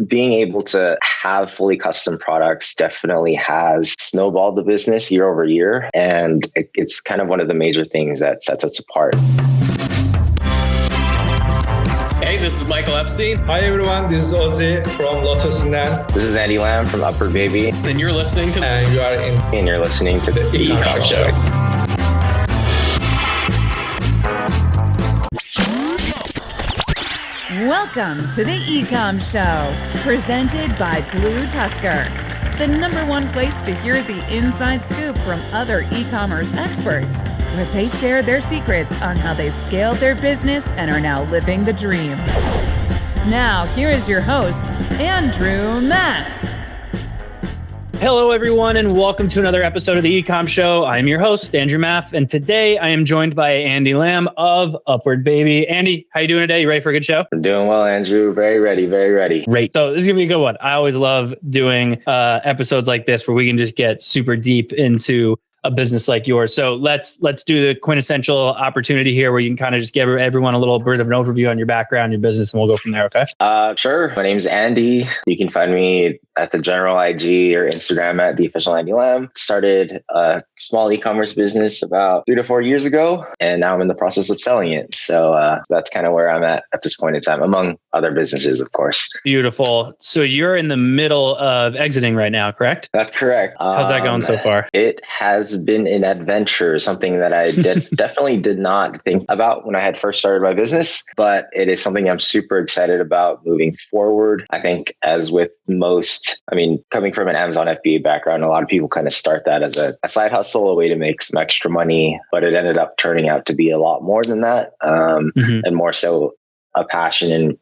being able to have fully custom products definitely has snowballed the business year over year. And it's kind of one of the major things that sets us apart. Hey, this is Michael Epstein. Hi everyone, this is Ozzy from BlueTuskr. This is Andy Lam from UpwardBaby. And you're listening to And you're listening to the E-Comm Show. Welcome to the Ecomm Show, presented by BlueTuskr, the #1 place to hear the inside scoop from other e-commerce experts, where they share their secrets on how they scaled their business and are now living the dream. Now, here is your host, Andrew Math. Hello, everyone, and welcome to another episode of the Ecomm Show. I'm your host, Andrew Math, and today I am joined by Andy Lam of UpwardBaby. Andy, how you doing today? You ready for a good show? I'm doing well, Andrew. Very ready, very ready. Great. So this is going to be a good one. I always love doing episodes like this where we can just get super deep into a business like yours. So let's do the quintessential opportunity here where you can kind of just give everyone a little bit of an overview on your background, your business, and we'll go from there, okay? Sure. My name's Andy. You can find me at the general IG or Instagram at the official Andy Lam. Started a small e-commerce business about 3 to 4 years ago, and now I'm in the process of selling it. So that's kind of where I'm at this point in time, among other businesses, of course. Beautiful. So you're in the middle of exiting right now, correct? That's correct. How's that going so far? It has been an adventure, something that I definitely did not think about when I had first started my business, but it is something I'm super excited about moving forward. I think as with most, coming from an Amazon FBA background, a lot of people kind of start that as a side hustle, a way to make some extra money, but it ended up turning out to be a lot more than that, and more so a passion and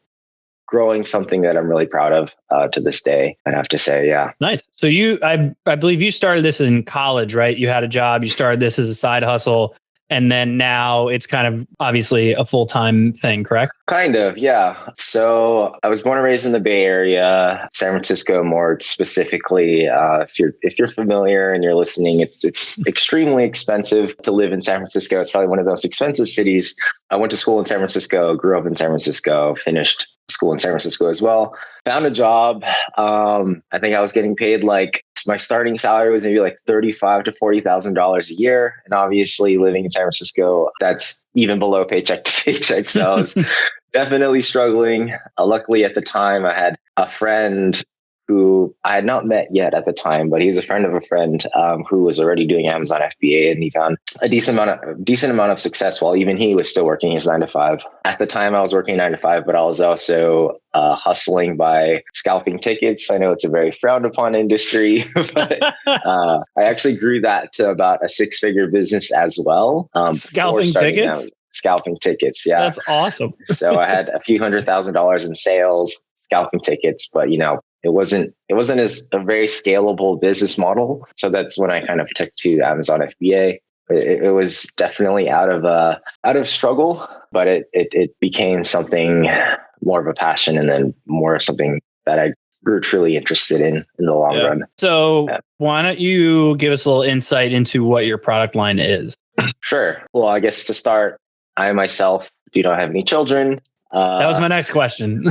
growing something that I'm really proud of to this day, I'd have to say. Yeah. Nice. So I believe you started this in college, right? You had a job, you started this as a side hustle, and then now it's kind of obviously a full-time thing, correct? Kind of, yeah. So I was born and raised in the Bay Area, San Francisco more specifically. If you're familiar and you're listening, it's extremely expensive to live in San Francisco. It's probably one of the most expensive cities. I went to school in San Francisco, grew up in San Francisco, finished school in San Francisco as well. Found a job. I think I was getting paid my starting salary was maybe $35,000 to $40,000 a year. And obviously living in San Francisco, that's even below paycheck to paycheck. So I was definitely struggling. Luckily at the time I had a friend who I had not met yet at the time, but he's a friend of a friend who was already doing Amazon FBA, and he found a decent amount of success while even he was still working his 9 to 5. At the time, I was working 9 to 5, but I was also hustling by scalping tickets. I know it's a very frowned upon industry, but I actually grew that to about a 6-figure business as well. Scalping tickets? Scalping tickets, yeah. That's awesome. So I had a few $100,000 in sales, scalping tickets, but it wasn't as a very scalable business model. So that's when I kind of took to Amazon FBA. It was definitely out of struggle, but it became something more of a passion, and then more something that I grew truly interested in the long run. So why don't you give us a little insight into what your product line is? Sure. Well, I guess to start, I myself do not have any children. That was my next question.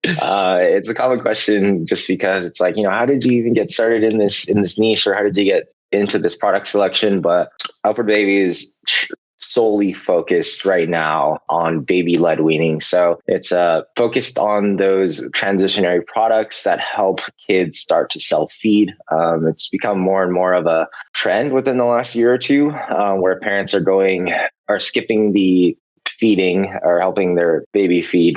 It's a common question just because it's how did you even get started in this niche, or how did you get into this product selection? But UpwardBaby is solely focused right now on baby-led weaning. So it's focused on those transitionary products that help kids start to self-feed. It's become more and more of a trend within the last year or two, where parents are skipping the feeding or helping their baby feed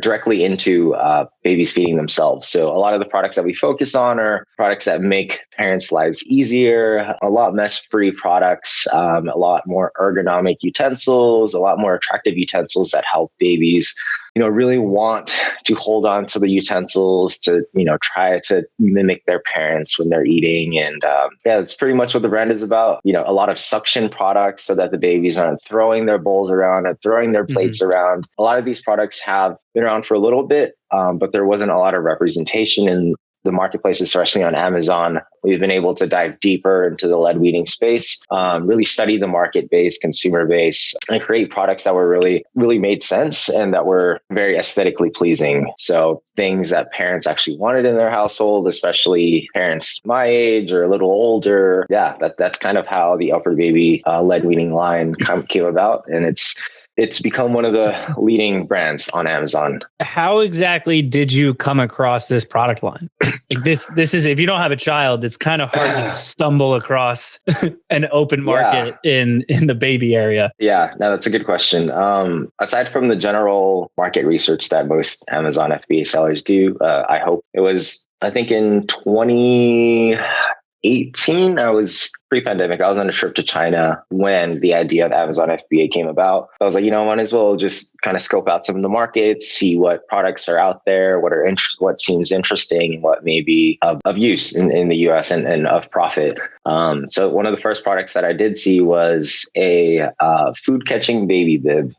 directly into babies feeding themselves. So a lot of the products that we focus on are products that make parents' lives easier, a lot mess-free products, a lot more ergonomic utensils, a lot more attractive utensils that help babies really want to hold on to the utensils to, try to mimic their parents when they're eating. And that's pretty much what the brand is about. A lot of suction products so that the babies aren't throwing their bowls around and throwing their plates around. A lot of these products have been around for a little bit, but there wasn't a lot of representation in the marketplace, especially on Amazon, we've been able to dive deeper into the lead weeding space, really study the market base, consumer base, and create products that were really made sense and that were very aesthetically pleasing. So things that parents actually wanted in their household, especially parents my age or a little older. Yeah, that's kind of how the UpwardBaby lead weeding line came about. And it's become one of the leading brands on Amazon. How exactly did you come across this product line? Like this is, if you don't have a child, it's kind of hard to stumble across an open market in the baby area. Yeah, no, that's a good question. Aside from the general market research that most Amazon FBA sellers do, I think in 2018, I was pre-pandemic. I was on a trip to China when the idea of Amazon FBA came about. I was like, might as well just kind of scope out some of the markets, see what products are out there, what seems interesting, and what may be of use in the US and of profit. So one of the first products that I did see was a food catching baby bib.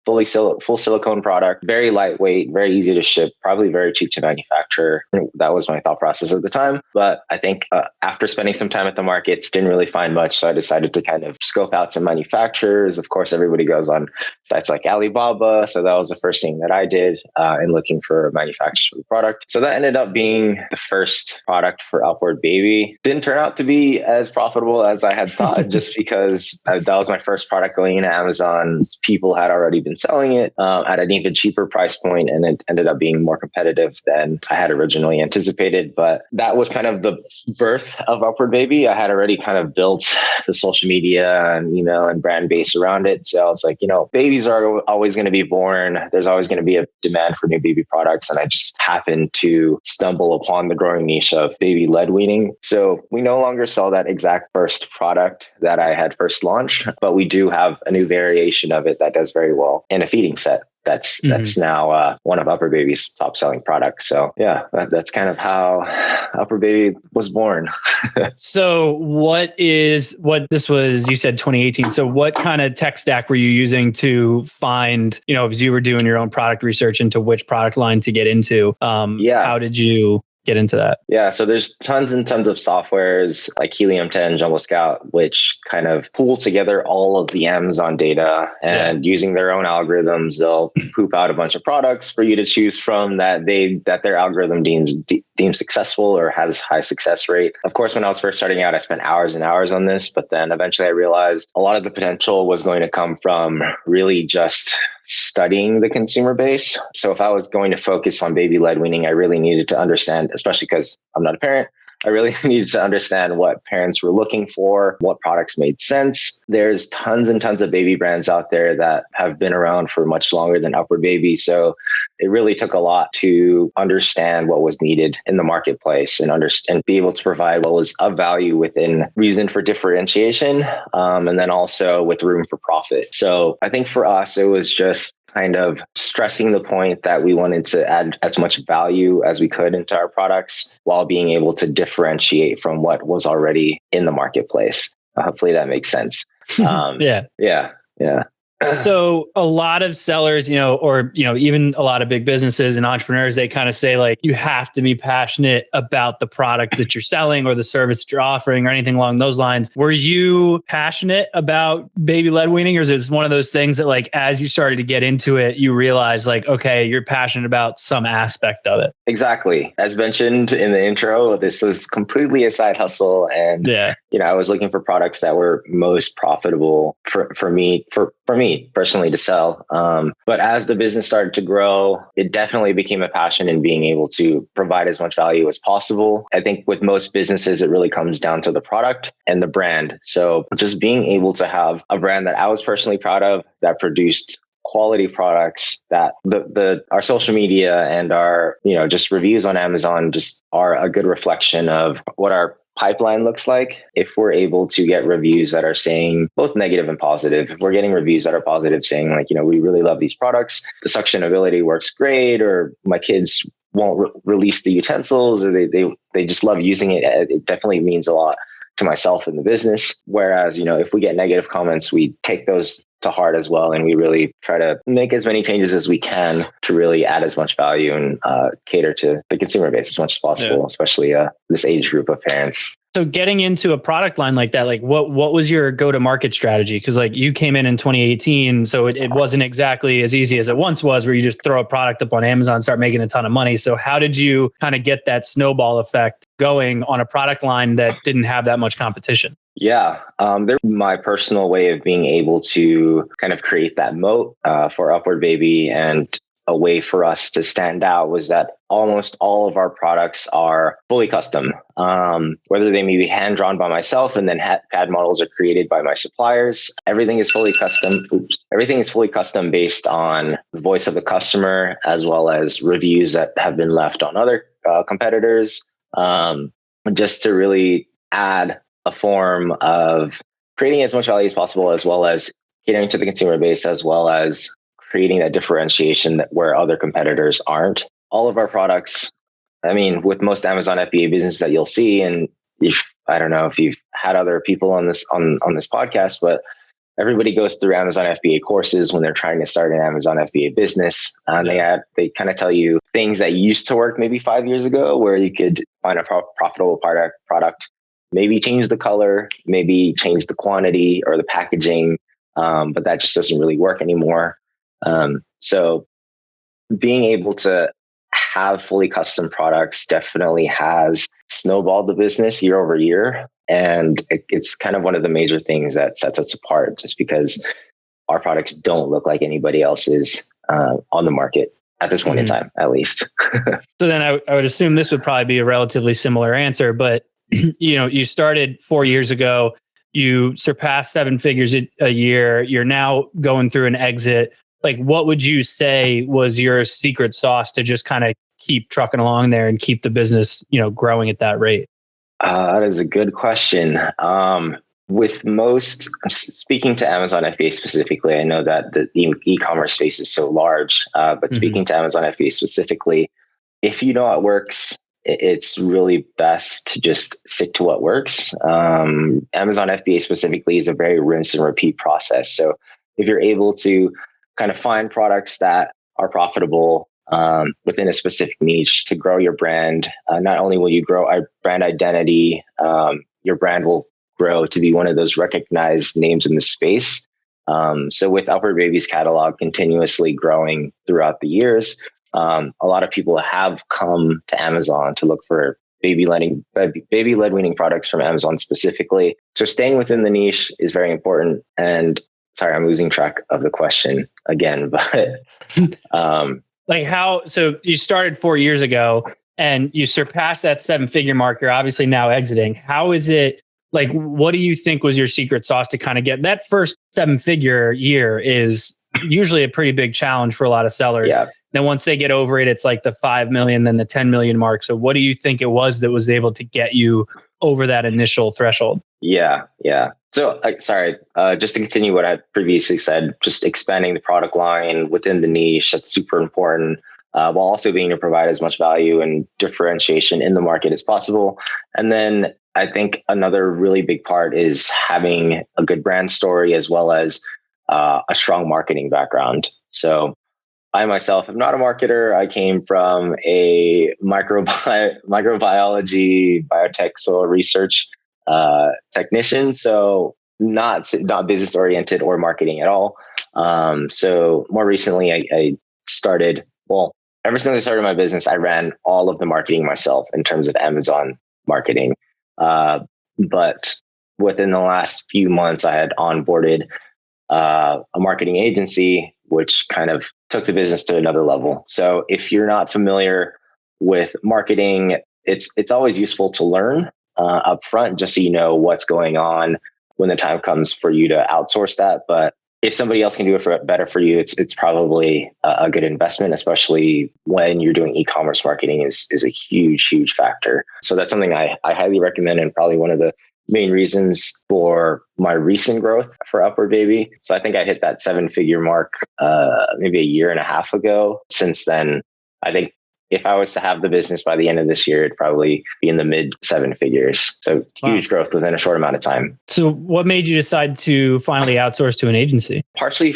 Full silicone product, very lightweight, very easy to ship, probably very cheap to manufacture. That was my thought process at the time. But I think after spending some time at the markets, didn't really find much. So I decided to kind of scope out some manufacturers. Of course, everybody goes on sites like Alibaba. So that was the first thing that I did in looking for manufacturers for the product. So that ended up being the first product for UpwardBaby. Didn't turn out to be as profitable as I had thought, just because that was my first product going into Amazon. People had already been selling it at an even cheaper price point, and it ended up being more competitive than I had originally anticipated. But that was kind of the birth of UpwardBaby. I had already kind of built the social media and email and brand base around it. So I was like, babies are always going to be born. There's always going to be a demand for new baby products. And I just happened to stumble upon the growing niche of baby lead weaning. So we no longer sell that exact first product that I had first launched, but we do have a new variation of it that does very well in a feeding set. That's now one of UpwardBaby's top selling products. So yeah, that's kind of how UpwardBaby was born. So this was, you said 2018. So what kind of tech stack were you using to find, as you were doing your own product research into which product line to get into? How did you get into that? Yeah, so there's tons and tons of softwares like Helium 10, Jumbo Scout, which kind of pull together all of the Amazon data, and using their own algorithms, they'll poop out a bunch of products for you to choose from that their algorithm deems successful or has high success rate. Of course, when I was first starting out, I spent hours and hours on this, but then eventually I realized a lot of the potential was going to come from really just studying the consumer base. So if I was going to focus on baby lead weaning, I really needed to understand, especially because I'm not a parent, I really needed to understand what parents were looking for, what products made sense. There's tons and tons of baby brands out there that have been around for much longer than UpwardBaby. So it really took a lot to understand what was needed in the marketplace and be able to provide what was of value within reason for differentiation, and then also with room for profit. So I think for us, it was just kind of stressing the point that we wanted to add as much value as we could into our products while being able to differentiate from what was already in the marketplace. Hopefully that makes sense. Yeah. So a lot of sellers, even a lot of big businesses and entrepreneurs, they kind of say like, you have to be passionate about the product that you're selling or the service that you're offering or anything along those lines. Were you passionate about baby lead weaning, or is it one of those things that like, as you started to get into it, you realized like, okay, you're passionate about some aspect of it? Exactly. As mentioned in the intro, this was completely a side hustle. And, I was looking for products that were most profitable for me personally to sell. But as the business started to grow, it definitely became a passion in being able to provide as much value as possible. I think with most businesses, it really comes down to the product and the brand. So just being able to have a brand that I was personally proud of, that produced quality products, that our social media and our, just reviews on Amazon just are a good reflection of what our pipeline looks like. If we're able to get reviews that are saying both negative and positive, if we're getting reviews that are positive saying like, we really love these products, the suctionability works great, or my kids won't release the utensils, or they just love using it, it definitely means a lot to myself and the business. Whereas, if we get negative comments, we take those to heart as well. And we really try to make as many changes as we can to really add as much value and cater to the consumer base as much as possible, especially this age group of parents. So getting into a product line like that, like what was your go-to-market strategy? Because like you came in 2018, so it wasn't exactly as easy as it once was, where you just throw a product up on Amazon, start making a ton of money. So how did you kind of get that snowball effect going on a product line that didn't have that much competition? Yeah, they're my personal way of being able to kind of create that moat for UpwardBaby, and a way for us to stand out was that almost all of our products are fully custom, whether they may be hand drawn by myself and then CAD models are created by my suppliers. Everything is fully custom. Everything is fully custom based on the voice of the customer, as well as reviews that have been left on other competitors, just to really add a form of creating as much value as possible, as well as catering to the consumer base, as well as creating that differentiation that where other competitors aren't. All of our products, I mean, with most Amazon FBA businesses that you'll see, and I don't know if you've had other people on this podcast, but everybody goes through Amazon FBA courses when they're trying to start an Amazon FBA business. And they kind of tell you things that used to work maybe 5 years ago, where you could find a profitable product, maybe change the color, maybe change the quantity or the packaging, but that just doesn't really work anymore. So being able to have fully custom products definitely has snowballed the business year over year. And it's kind of one of the major things that sets us apart, just because our products don't look like anybody else's on the market at this point in time, at least. So then I would assume this would probably be a relatively similar answer, but you started 4 years ago, you surpassed 7 figures a year. You're now going through an exit. Like, what would you say was your secret sauce to just kind of keep trucking along there and keep the business, growing at that rate? That is a good question. With most, speaking to Amazon FBA specifically, I know that the e-commerce space is so large, but speaking to Amazon FBA specifically, if you know what works, it's really best to just stick to what works. Amazon FBA specifically is a very rinse and repeat process. So if you're able to kind of find products that are profitable within a specific niche to grow your brand, not only will you grow our brand identity, your brand will grow to be one of those recognized names in the space. So with UpwardBaby's catalog continuously growing throughout the years, a lot of people have come to Amazon to look for baby-led weaning products from Amazon specifically. So staying within the niche is very important. And sorry, I'm losing track of the question again, but so you started 4 years ago and you surpassed that 7-figure mark. You're obviously now exiting. How is it? Like, what do you think was your secret sauce to kind of get that first 7-figure year? Is usually a pretty big challenge for a lot of sellers. Yeah. Then once they get over it, it's like the 5 million, then the 10 million mark. So what do you think it was that was able to get you over that initial threshold? Yeah. So, just to continue what I previously said, just expanding the product line within the niche, that's super important, while also being to provide as much value and differentiation in the market as possible. And then I think another really big part is having a good brand story, as well as a strong marketing background. So I myself am not a marketer. I came from a microbiology, biotech, soil research technician. So not business oriented or marketing at all. So more recently, I started, ever since I started my business, I ran all of the marketing myself in terms of Amazon marketing. But within the last few months, I had onboarded a marketing agency, which kind of took the business to another level. So if you're not familiar with marketing, it's always useful to learn up front, just so you know what's going on when the time comes for you to outsource that. But if somebody else can do it better for you, it's probably a good investment, especially when you're doing e-commerce marketing is a huge factor. So that's something I highly recommend, and probably one of the main reasons for my recent growth for UpwardBaby. So I think I hit that 7-figure mark maybe a year and a half ago. Since then, I think if I was to have the business by the end of this year, it'd probably be in the mid 7 figures. So huge growth within a short amount of time. So what made you decide to finally outsource to an agency? Partially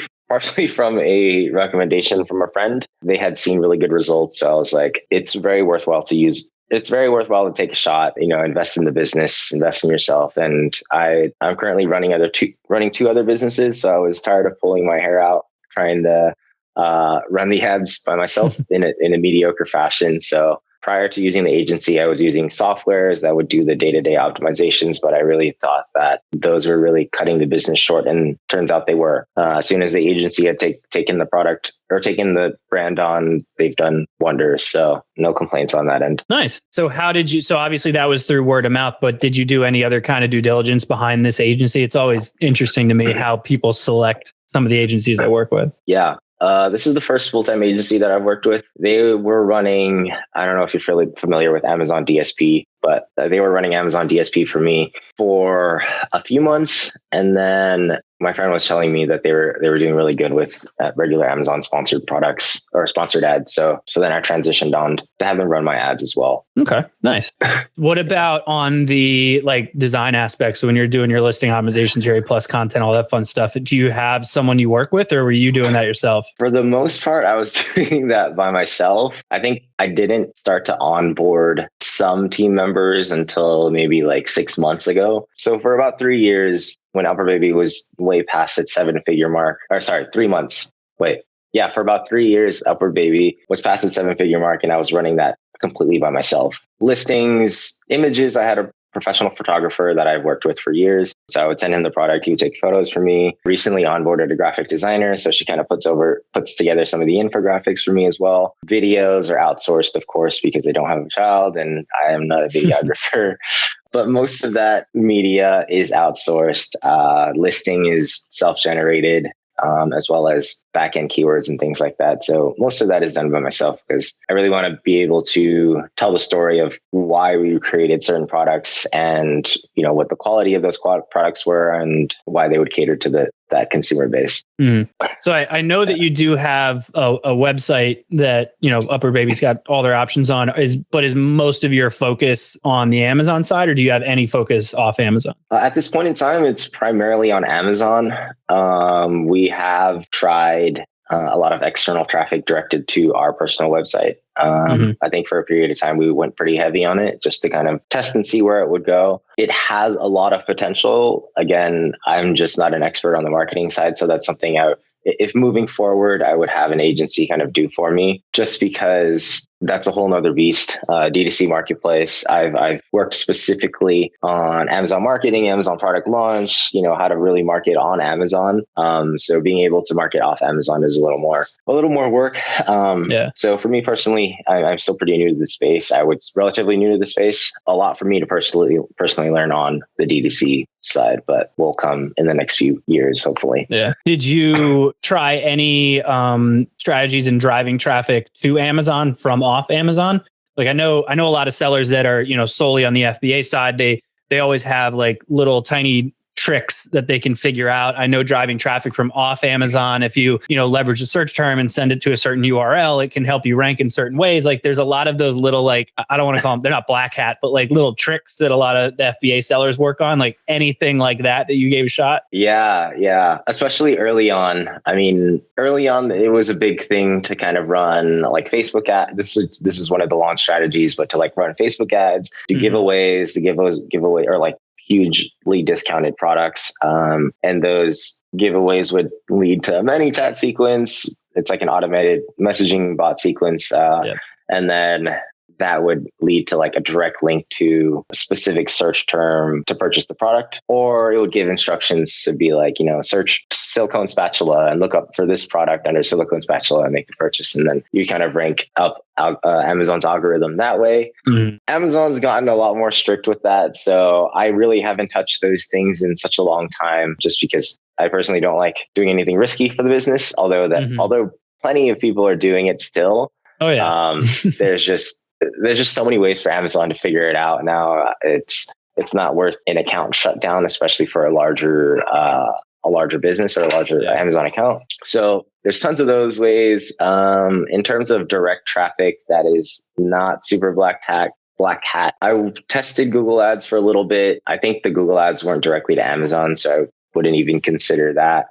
from a recommendation from a friend. They had seen really good results. So I was like, it's very worthwhile to take a shot, invest in the business, invest in yourself. And I'm currently running two other businesses. So I was tired of pulling my hair out, trying to run the ads by myself in a mediocre fashion. So prior to using the agency, I was using softwares that would do the day-to-day optimizations, but I really thought that those were really cutting the business short, and turns out they were. As soon as the agency had taken the product or taken the brand on, they've done wonders. So no complaints on that end. Nice. So so obviously that was through word of mouth, but did you do any other kind of due diligence behind this agency? It's always interesting to me how people select some of the agencies I work with. Yeah. This is the first full-time agency that I've worked with. They were running, I don't know if you're fairly familiar with Amazon DSP, but they were running Amazon DSP for me for a few months. And then my friend was telling me that they were doing really good with regular Amazon sponsored products or sponsored ads. So then I transitioned on to have them run my ads as well. Okay, nice. What about on the design aspects? So when you're doing your listing optimization, Jerry Plus content, all that fun stuff, do you have someone you work with, or were you doing that yourself? For the most part, I was doing that by myself. I think I didn't start to onboard some team members until maybe 6 months ago. So for about 3 years, when UpwardBaby was way past its 7-figure mark, or sorry, 3 months. For about 3 years, UpwardBaby was past its 7-figure mark, and I was running that completely by myself. Listings, images, I had a professional photographer that I've worked with for years. So I would send him the product. He would take photos for me. Recently onboarded a graphic designer. So she kind of puts together some of the infographics for me as well. Videos are outsourced, of course, because they don't have a child and I am not a videographer. But most of that media is outsourced. Listing is self-generated. As well as back-end keywords and things like that. So most of that is done by myself because I really want to be able to tell the story of why we created certain products and, what the quality of those products were and why they would cater to that consumer base. Mm. So I know that you do have a website that, UpwardBaby's got all their options on, but is most of your focus on the Amazon side, or do you have any focus off Amazon? At this point in time, it's primarily on Amazon. We have tried a lot of external traffic directed to our personal website. I think for a period of time, we went pretty heavy on it just to kind of test and see where it would go. It has a lot of potential. Again, I'm just not an expert on the marketing side. So that's something if moving forward, I would have an agency kind of do for me, just because that's a whole nother beast. D2C marketplace. I've worked specifically on Amazon marketing, Amazon product launch, how to really market on Amazon. So being able to market off Amazon is a little more work. So for me personally, I'm still pretty new to the space. I was relatively new to the space. A lot for me to personally learn on the D2C side, but will come in the next few years, hopefully. Yeah. Did you try any strategies in driving traffic to Amazon from off Amazon? I know a lot of sellers that are, solely on the FBA side, they always have little tiny tricks that they can figure out. I know driving traffic from off Amazon, if you leverage a search term and send it to a certain URL, it can help you rank in certain ways. There's a lot of those little, I don't want to call them, they're not black hat, but little tricks that a lot of the FBA sellers work on, anything like that you gave a shot. Yeah. Especially early on. Early on, it was a big thing to kind of run Facebook ads. This is one of the launch strategies, but to run Facebook ads, do giveaways, to giveaway or hugely discounted products. And those giveaways would lead to a many chat sequence. It's an automated messaging bot sequence. And then that would lead to a direct link to a specific search term to purchase the product, or it would give instructions to be search silicone spatula and look up for this product under silicone spatula and make the purchase. And then you kind of rank up Amazon's algorithm that way. Mm-hmm. Amazon's gotten a lot more strict with that. So I really haven't touched those things in such a long time, just because I personally don't like doing anything risky for the business, although plenty of people are doing it still. Oh yeah. There's just so many ways for Amazon to figure it out now. It's not worth an account shutdown, especially for a larger a larger business or a larger Amazon account. So there's tons of those ways. In terms of direct traffic, that is not super black hat. I tested Google Ads for a little bit. I think the Google Ads weren't directly to Amazon, so I wouldn't even consider that.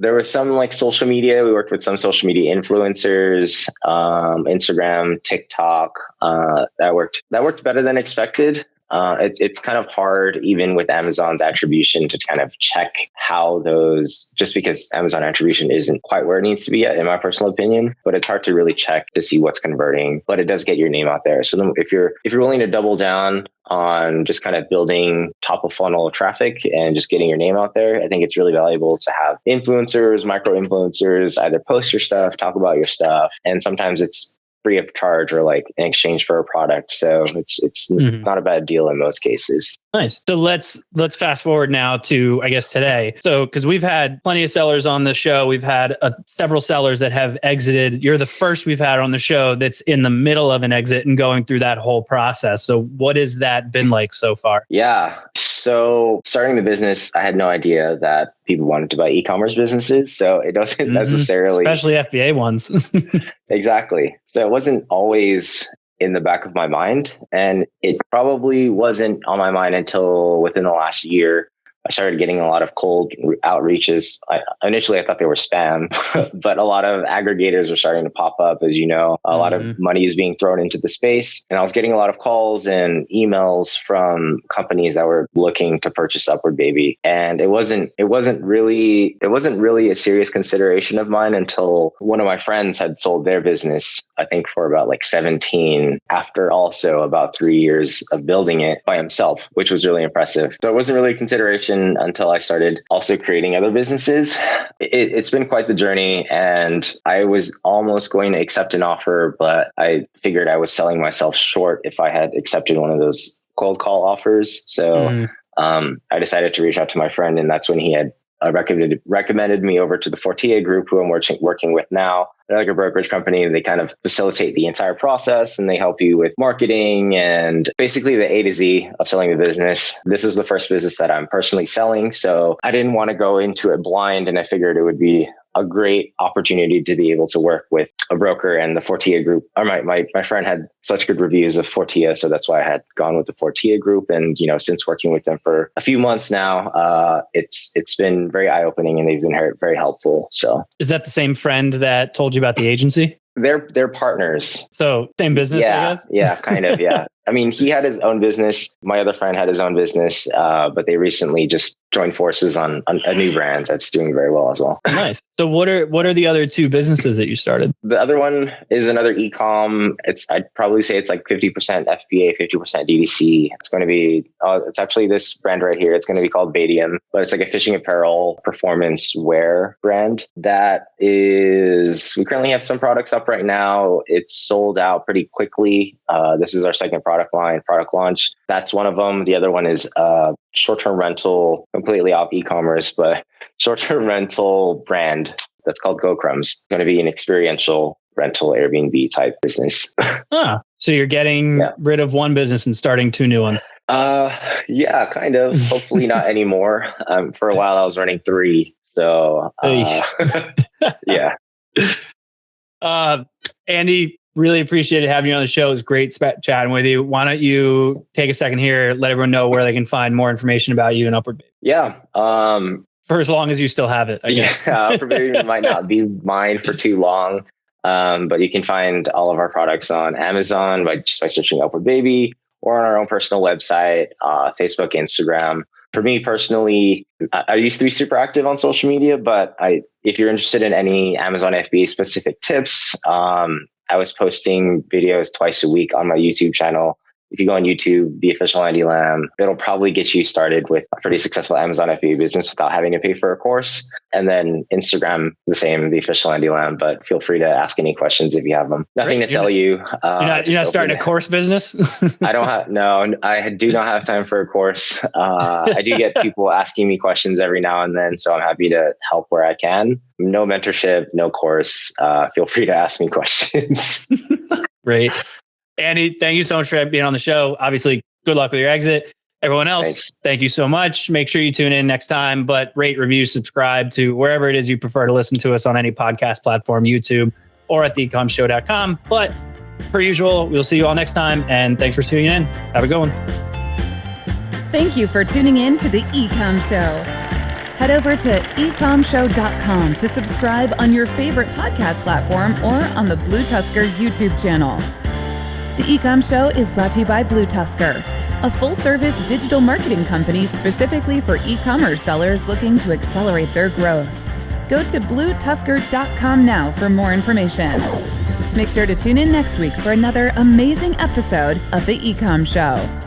There was some like social media. We worked with some social media influencers, Instagram, TikTok. That worked better than expected. It's kind of hard, even with Amazon's attribution, to kind of check how those, just because Amazon attribution isn't quite where it needs to be yet, in my personal opinion, but it's hard to really check to see what's converting, but it does get your name out there. So then if you're willing to double down on just kind of building top of funnel traffic and just getting your name out there, I think it's really valuable to have influencers, micro influencers, either post your stuff, talk about your stuff. And sometimes it's free of charge or like in exchange for a product. So it's not a bad deal in most cases. Nice. So let's fast forward now to, I guess, today. So, because we've had plenty of sellers on the show, we've had several sellers that have exited. You're the first we've had on the show that's in the middle of an exit and going through that whole process. So what has that been like so far? Yeah. So starting the business, I had no idea that people wanted to buy e-commerce businesses. So it doesn't necessarily... Especially FBA ones. Exactly. So it wasn't always in the back of my mind. And it probably wasn't on my mind until within the last year. I started getting a lot of cold outreaches. Initially, I thought they were spam, but a lot of aggregators are starting to pop up. As you know, a lot of money is being thrown into the space. And I was getting a lot of calls and emails from companies that were looking to purchase UpwardBaby. And it wasn't really a serious consideration of mine until one of my friends had sold their business, I think for about like 17, after also about 3 years of building it by himself, which was really impressive. So it wasn't really a consideration until I started also creating other businesses. It's been quite the journey, and I was almost going to accept an offer, but I figured I was selling myself short if I had accepted one of those cold call offers. So I decided to reach out to my friend, and that's when he had recommended me over to the Fortia group, who I'm working with now. They're like a brokerage company. They kind of facilitate the entire process, and they help you with marketing and basically the A to Z of selling the business. This is the first business that I'm personally selling. So I didn't want to go into it blind, and I figured it would be a great opportunity to be able to work with a broker and the Fortia group. Or my friend had such good reviews of Fortia, so that's why I had gone with the Fortia group. And since working with them for a few months now, it's been very eye-opening, and they've been very helpful. So is that the same friend that told you about the agency? They're partners. So same business, yeah, I guess? Yeah, kind of, yeah. I mean, he had his own business. My other friend had his own business, but they recently just joined forces on a new brand that's doing very well as well. Nice. So what are the other two businesses that you started? The other one is another e-com. I'd probably say it's like 50% FBA, 50% DTC. It's going to be, it's actually this brand right here. It's going to be called Badium, but it's like a fishing apparel performance wear brand. That is, we currently have some products up right now. It's sold out pretty quickly. This is our second product launch. That's one of them. The other one is short-term rental, completely off e-commerce, but short-term rental brand that's called GoCrumbs. It's going to be an experiential rental Airbnb type business. So you're getting rid of one business and starting two new ones. Yeah, kind of. Hopefully not anymore. For a while I was running 3. So yeah. Andy, really appreciated having you on the show. It was great chatting with you. Why don't you take a second here, let everyone know where they can find more information about you and UpwardBaby? Yeah. For as long as you still have it, I guess. Yeah, UpwardBaby might not be mine for too long. But you can find all of our products on Amazon by searching UpwardBaby, or on our own personal website, Facebook, Instagram. For me personally, I used to be super active on social media, but if you're interested in any Amazon FBA specific tips, I was posting videos twice a week on my YouTube channel. If you go on YouTube, the official Andy Lam, it'll probably get you started with a pretty successful Amazon FBA business without having to pay for a course. And then Instagram, the same, the official Andy Lam, but feel free to ask any questions if you have them. Nothing to sell you. You're not starting a course business? I do not have time for a course. I do get people asking me questions every now and then, so I'm happy to help where I can. No mentorship, no course. Feel free to ask me questions. Great. Andy, thank you so much for being on the show. Obviously, good luck with your exit. Everyone else, Thank you so much. Make sure you tune in next time, but rate, review, subscribe to wherever it is you prefer to listen to us on any podcast platform, YouTube, or at theecommshow.com. But per usual, we'll see you all next time. And thanks for tuning in. Have a good one. Thank you for tuning in to the Ecomm Show. Head over to ecommshow.com to subscribe on your favorite podcast platform or on the BlueTuskr YouTube channel. The Ecomm Show is brought to you by BlueTuskr, a full-service digital marketing company specifically for e-commerce sellers looking to accelerate their growth. Go to BlueTuskr.com now for more information. Make sure to tune in next week for another amazing episode of the Ecomm Show.